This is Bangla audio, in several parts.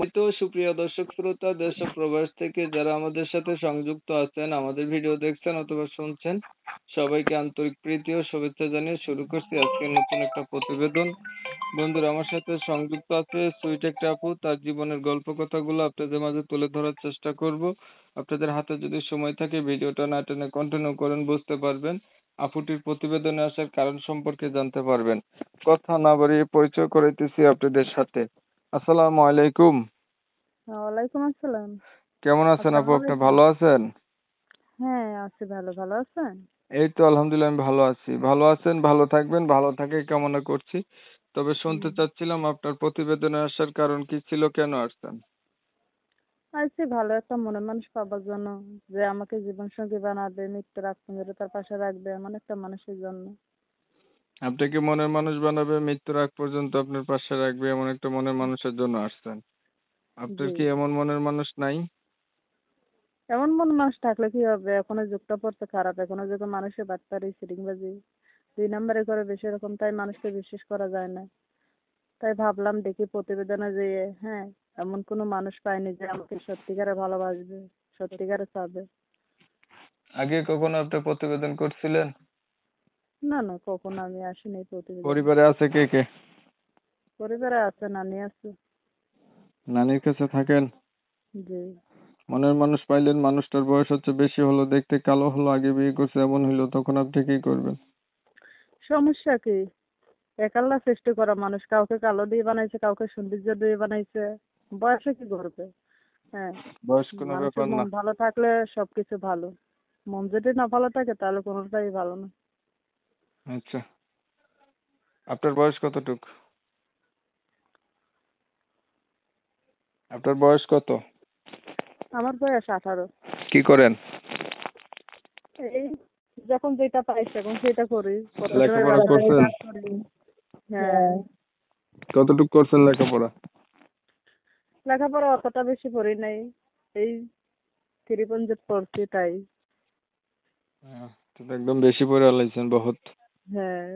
তো সুপ্রিয় দর্শক শ্রোতা দেশ ও প্রবাস থেকে যারা আমাদের সাথে সংযুক্ত আছেন, আমাদের ভিডিও দেখছেন অথবা শুনছেন, সবাইকে আন্তরিক প্রীতি ও শুভেচ্ছা জানিয়ে শুরু করছি আজকে নতুন একটা প্রতিবেদন। বন্ধুরা, আমার সাথে সংযুক্ত আছে সুইট একটা আপু। তার জীবনের গল্প কথাগুলো আপনাদের মাঝে তুলে ধরার চেষ্টা করব। আপনাদের হাতে যদি সময় থাকে ভিডিওটা না টেনে কন্টিনিউ করেন, বুঝতে পারবেন। আপুটির প্রতিবেদনে আসার কারণ সম্পর্কে জানতে পারবেন। কথা না বাড়িয়ে পরিচয় করাইতেছি আপনাদের সাথে। আসসালামু আলাইকুম। ওয়ালাইকুম আসসালাম। কেমন আছেন আপু? আসসালামু আপনি আলাইকুম। ভালো আছেন? হ্যাঁ, আছি ভালো। ভালো আছেন? এই তো আলহামদুলিল্লাহ আমি ভালো আছি। ভালো আছেন, ভালো থাকবেন, ভালো থাকাই কামনা করছি। তবে শুনতে হুম। চাচ্ছিলাম আপনার প্রতিবেদনে আসার কারণ কি ছিল, কেন আসছেন? আছি ভালো একটা মনের মানুষ পাবার জন্য, যে আমাকে জীবনসঙ্গী বানাবে, মৃত্যুর আগ পর্যন্ত তার পাশে রাখবে, এমন একটা মানুষের জন্য। আপনাকে মনের মানুষ বানাবে, মৃত্যুর আগ পর্যন্ত আপনার পাশে রাখবে, এমন একটা মনের মানুষের জন্য আসছেন। আপনার জি। কি এমন মনের মানুষ নাই? এমন মন মানুষ থাকলে কি হবে? এখনো যুগটা পড়তে খারাপ। এখনো যুগে মানুষের বাটপারি, সিটিংবাজি 2 নম্বরে করে বেশি, এরকম তাই মানুষকে বিশ্বাস করা যায় না। তাই ভাবলাম দেখি প্রতিবেদনে যেয়ে, হ্যাঁ, এমন কোনো মানুষ পাইনি যে আমাকে সত্যিকারে ভালোবাসবে, সত্যিকারে চাবে। আগে কখনো আপনি প্রতিবেদন করছিলেন? না না, কখনো আমি আসিনি এই প্রতিবেদনে। পরিবারে আছে কে কে? পরিবারে আছে, নানি আছে। নানির কাছে থাকেন? জি। মনের মানুষ পাইলেন, মানুষটার বয়স হচ্ছে বেশি হলো, দেখতে কালো হলো, আগে বিয়ে করছে এমন হইলো, তখন আপনি কি করবেন? সমস্যা কি? এক আল্লাহ সৃষ্টি করা মানুষ, কাউকে কালো দিয়ে বানাইছে, কাউকে সৌন্দর্য দিয়ে বানাইছে। বয়সে কি করবে? হ্যাঁ। বয়স কোনো মানুষের ব্যাপার না। মন ভালো থাকলে সবকিছু ভালো। মন যদি না ভালো থাকে তাহলে কোনোটাই ভালো না। আচ্ছা, আপনার বয়স কতটুক? আপনার বয়স কত? আমার বয়স 18। কি করেন? এই যখন যেটা পাই তখন সেটা করি। প্রথমে লেখাপড়া ব্যবসায়ী করছেন? কাজ করি। হ্যাঁ। কতটুক করছেন লেখাপড়া? লেখাপড়া অতটা বেশি পড়ি নাই। এই 3 পর্যন্ত পড়ছি তাই। তো একদম বেশি পড়ে আলাইছেন বহুত। হ্যাঁ।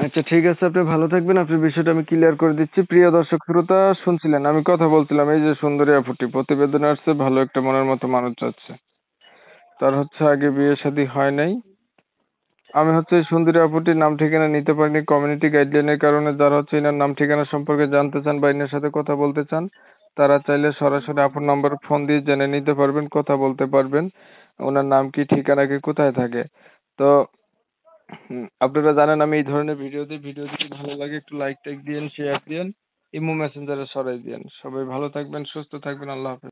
আচ্ছা ঠিক আছে, আপনি ভালো থাকবেন। আপনার বিষয়টা আমি ক্লিয়ার করে দিচ্ছি। প্রিয় দর্শক শ্রোতা, শুনছিলেন আমি কথা বলছিলাম, এই যে সুন্দরী আপুটি প্রতিবেদনে আসছে, ভালো একটা মনের মতো মানুষ যাচ্ছে। তার হচ্ছে আগে বিয়ে শাদী হয় নাই। আমি হচ্ছে এই সুন্দরী আপুটির নাম ঠিকানা নিতে পারিনি কমিউনিটি গাইডলাইনের কারণে। যারা হচ্ছে এনার নাম ঠিকানা সম্পর্কে জানতে চান বা এনার সাথে কথা বলতে চান, তারা চাইলে সরাসরি আপুর নম্বরে ফোন দিয়ে জেনে নিতে পারবেন, কথা বলতে পারবেন ওনার নাম কি, ঠিকানা কি, কোথায় থাকে। তো আপনারা জানেন আমি এই ধরনের ভিডিও দিই। ভিডিও যদি ভালো লাগে একটু লাইক টাইক দিয়েন, শেয়ার দিয়েন, ইমো মেসেঞ্জারে ছড়াই দিয়েন। সবাই ভালো থাকবেন, সুস্থ থাকবেন। আল্লাহ হাফেজ।